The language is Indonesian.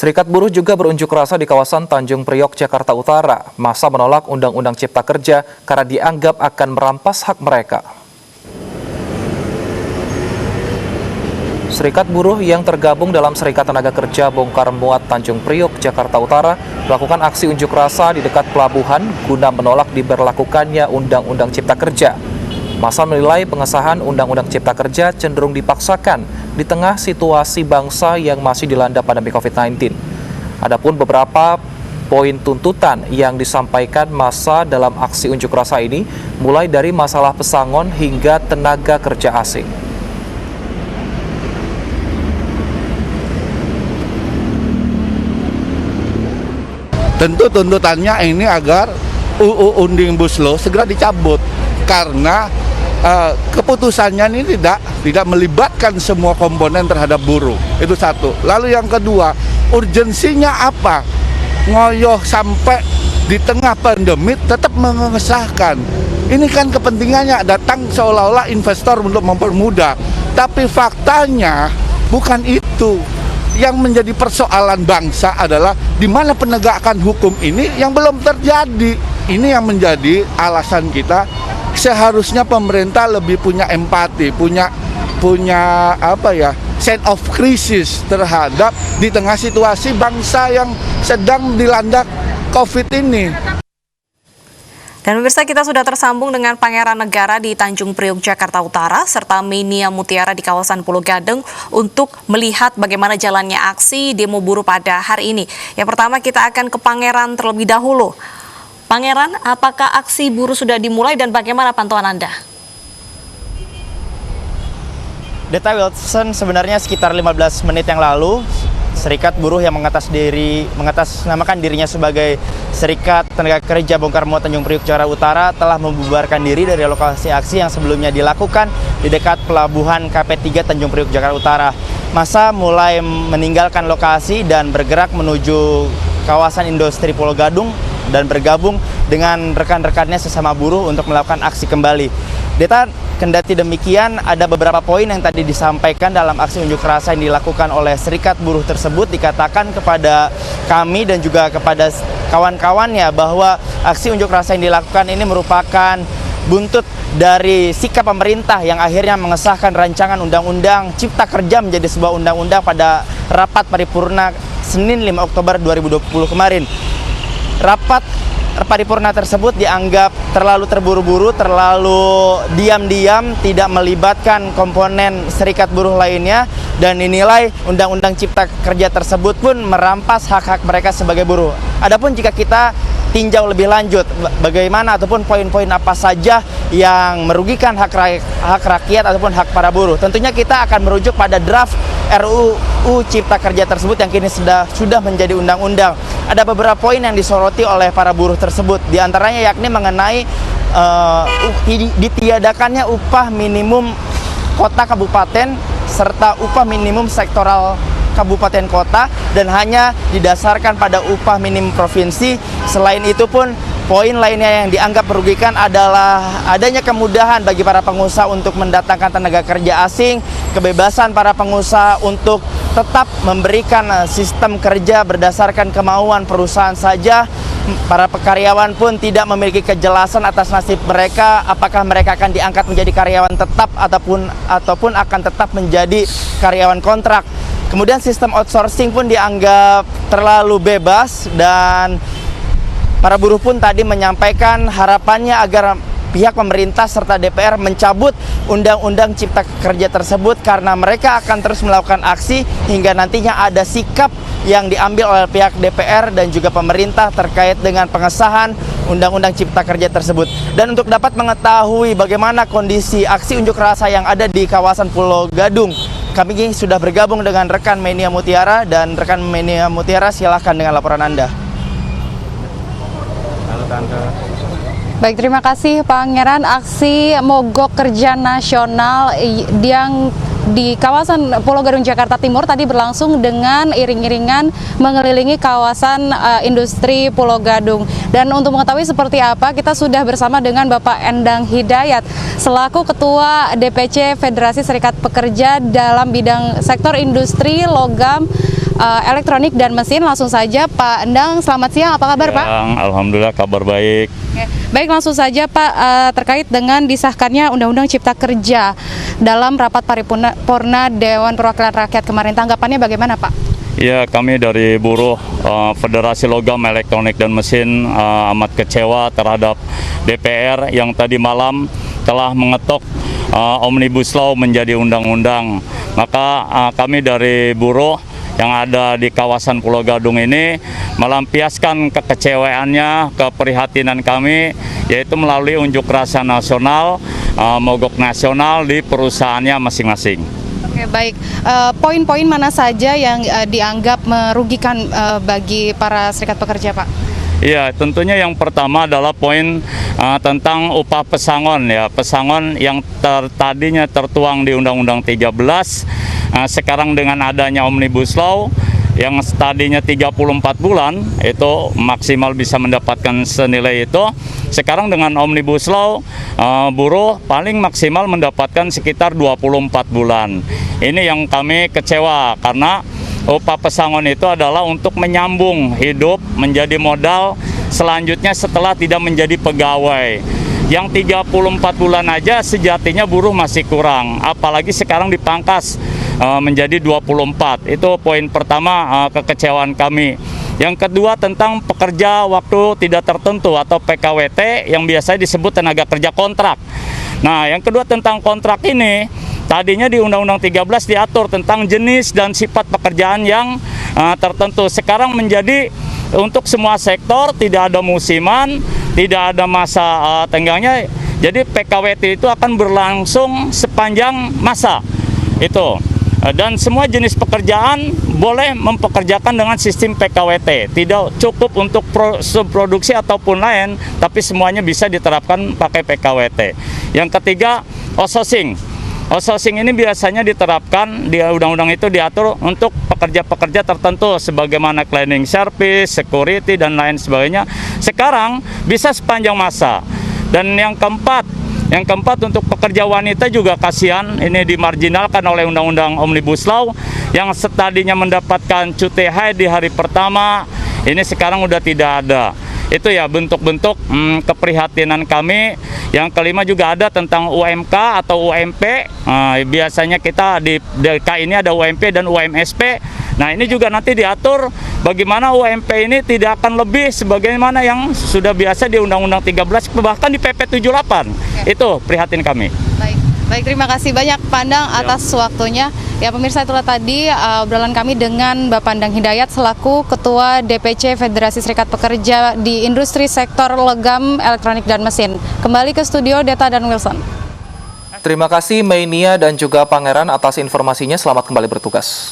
Serikat buruh juga berunjuk rasa di kawasan Tanjung Priok, Jakarta Utara. Massa menolak Undang-Undang Cipta Kerja karena dianggap akan merampas hak mereka. Serikat buruh yang tergabung dalam Serikat Tenaga Kerja Bongkar Muat Tanjung Priok, Jakarta Utara melakukan aksi unjuk rasa di dekat pelabuhan guna menolak diberlakukannya Undang-Undang Cipta Kerja. Massa menilai pengesahan Undang-Undang Cipta Kerja cenderung dipaksakan di tengah situasi bangsa yang masih dilanda pandemi COVID-19. Adapun beberapa poin tuntutan yang disampaikan massa dalam aksi unjuk rasa ini mulai dari masalah pesangon hingga tenaga kerja asing. Tentu tuntutannya ini agar UU Omnibus Law segera dicabut karena keputusannya ini tidak melibatkan semua komponen terhadap buruh. Itu satu. Lalu yang kedua, urgensinya apa? Ngoyoh sampai di tengah pandemi tetap mengesahkan. Ini kan kepentingannya datang seolah-olah investor untuk mempermudah. Tapi faktanya bukan itu. Yang menjadi persoalan bangsa adalah di mana penegakan hukum ini yang belum terjadi. Ini yang menjadi alasan kita. Seharusnya pemerintah lebih punya empati, punya sense of crisis terhadap di tengah situasi bangsa yang sedang dilanda COVID ini. Dan pemirsa, kita sudah tersambung dengan Pangeran Negara di Tanjung Priok, Jakarta Utara, serta Menia Mutiara di kawasan Pulau Gadung untuk melihat bagaimana jalannya aksi demo buruh pada hari ini. Yang pertama kita akan ke Pangeran terlebih dahulu. Pangeran, apakah aksi buruh sudah dimulai dan bagaimana pantauan Anda? Deta Wilson, sebenarnya sekitar 15 menit yang lalu, Serikat Buruh yang mengatasnamakan dirinya sebagai Serikat Tenaga Kerja Bongkar Muat Tanjung Priok, Jakarta Utara telah membubarkan diri dari lokasi aksi yang sebelumnya dilakukan di dekat pelabuhan KP3 Tanjung Priok, Jakarta Utara. Massa mulai meninggalkan lokasi dan bergerak menuju kawasan industri Pulau Gadung dan bergabung dengan rekan-rekannya sesama buruh untuk melakukan aksi kembali. Deta, kendati demikian, ada beberapa poin yang tadi disampaikan dalam aksi unjuk rasa yang dilakukan oleh serikat buruh tersebut. Dikatakan kepada kami dan juga kepada kawan-kawannya bahwa aksi unjuk rasa yang dilakukan ini merupakan buntut dari sikap pemerintah yang akhirnya mengesahkan rancangan Undang-Undang Cipta Kerja menjadi sebuah undang-undang pada rapat paripurna Senin 5 Oktober 2020 kemarin. Rapat paripurna tersebut dianggap terlalu terburu-buru, terlalu diam-diam, tidak melibatkan komponen serikat buruh lainnya, dan dinilai Undang-Undang Cipta Kerja tersebut pun merampas hak-hak mereka sebagai buruh. Adapun jika kita tinjau lebih lanjut bagaimana ataupun poin-poin apa saja yang merugikan hak rakyat ataupun hak para buruh, tentunya kita akan merujuk pada draft RUU Cipta Kerja tersebut yang kini sudah menjadi undang-undang. Ada beberapa poin yang disoroti oleh para buruh tersebut, diantaranya yakni mengenai ditiadakannya upah minimum kota kabupaten serta upah minimum sektoral kabupaten kota dan hanya didasarkan pada upah minimum provinsi. Selain itu pun poin lainnya yang dianggap merugikan adalah adanya kemudahan bagi para pengusaha untuk mendatangkan tenaga kerja asing, kebebasan para pengusaha untuk tetap memberikan sistem kerja berdasarkan kemauan perusahaan saja. Para karyawan pun tidak memiliki kejelasan atas nasib mereka, apakah mereka akan diangkat menjadi karyawan tetap ataupun akan tetap menjadi karyawan kontrak. Kemudian sistem outsourcing pun dianggap terlalu bebas, dan para buruh pun tadi menyampaikan harapannya agar pihak pemerintah serta DPR mencabut Undang-Undang Cipta Kerja tersebut karena mereka akan terus melakukan aksi hingga nantinya ada sikap yang diambil oleh pihak DPR dan juga pemerintah terkait dengan pengesahan Undang-Undang Cipta Kerja tersebut. Dan untuk dapat mengetahui bagaimana kondisi aksi unjuk rasa yang ada di kawasan Pulau Gadung, kami sudah bergabung dengan rekan Menia Mutiara, dan rekan Menia Mutiara silahkan dengan laporan Anda. Halo Tante. Baik, terima kasih Pangeran. Aksi mogok kerja nasional yang di kawasan Pulau Gadung, Jakarta Timur tadi berlangsung dengan iring-iringan mengelilingi kawasan industri Pulau Gadung. Dan untuk mengetahui seperti apa, kita sudah bersama dengan Bapak Endang Hidayat selaku Ketua DPC Federasi Serikat Pekerja dalam bidang sektor industri, logam, elektronik dan mesin. Langsung saja Pak Endang, selamat siang, apa kabar Pak? Alhamdulillah kabar baik. Oke. Baik, langsung saja Pak, terkait dengan disahkannya Undang-Undang Cipta Kerja dalam rapat paripurna Dewan Perwakilan Rakyat kemarin, tanggapannya bagaimana Pak? Ya, kami dari buruh Federasi Logam Elektronik dan Mesin amat kecewa terhadap DPR yang tadi malam telah mengetok Omnibus Law menjadi undang-undang. Maka kami dari buruh yang ada di kawasan Pulau Gadung ini melampiaskan kekecewaannya, keprihatinan kami, yaitu melalui unjuk rasa nasional, mogok nasional di perusahaannya masing-masing. Oke, baik. Poin-poin mana saja yang dianggap merugikan bagi para serikat pekerja, Pak? Iya, tentunya yang pertama adalah poin tentang upah pesangon ya. Pesangon yang tadinya tertuang di Undang-Undang 13, sekarang dengan adanya Omnibus Law yang tadinya 34 bulan itu maksimal bisa mendapatkan senilai itu. Sekarang dengan Omnibus Law buruh paling maksimal mendapatkan sekitar 24 bulan. Ini yang kami kecewa karena upah pesangon itu adalah untuk menyambung hidup menjadi modal selanjutnya setelah tidak menjadi pegawai. Yang 34 bulan aja sejatinya buruh masih kurang, apalagi sekarang dipangkas menjadi 24. Itu poin pertama kekecewaan kami. Yang kedua tentang pekerja waktu tidak tertentu atau PKWT yang biasa disebut tenaga kerja kontrak. Nah, yang kedua tentang kontrak ini, tadinya di Undang-Undang 13 diatur tentang jenis dan sifat pekerjaan yang tertentu. Sekarang menjadi untuk semua sektor, tidak ada musiman, tidak ada masa tenggangnya. Jadi PKWT itu akan berlangsung sepanjang masa. Itu. Dan semua jenis pekerjaan boleh mempekerjakan dengan sistem PKWT. Tidak cukup untuk subproduksi ataupun lain, tapi semuanya bisa diterapkan pakai PKWT. Yang ketiga, outsourcing. Outsourcing ini biasanya diterapkan di undang-undang itu diatur untuk pekerja-pekerja tertentu sebagaimana cleaning service, security, dan lain sebagainya. Sekarang bisa sepanjang masa. Dan yang keempat untuk pekerja wanita juga kasihan, ini dimarginalkan oleh Undang-Undang Omnibus Law yang tadinya mendapatkan cuti haid di hari pertama, ini sekarang udah tidak ada. Itu ya bentuk-bentuk keprihatinan kami. Yang kelima juga ada tentang UMK atau UMP. Biasanya kita di DK ini ada UMP dan UMSP. Nah, ini juga nanti diatur bagaimana UMP ini tidak akan lebih sebagaimana yang sudah biasa di Undang-Undang 13 bahkan di PP 78. Itu prihatin kami. Baik, terima kasih banyak Pak Endang atas waktunya. Ya pemirsa, itulah tadi obrolan kami dengan Bapak Endang Hidayat selaku Ketua DPC Federasi Serikat Pekerja di Industri Sektor Logam Elektronik dan Mesin. Kembali ke studio Deta dan Wilson. Terima kasih Meinia dan juga Pangeran atas informasinya. Selamat kembali bertugas.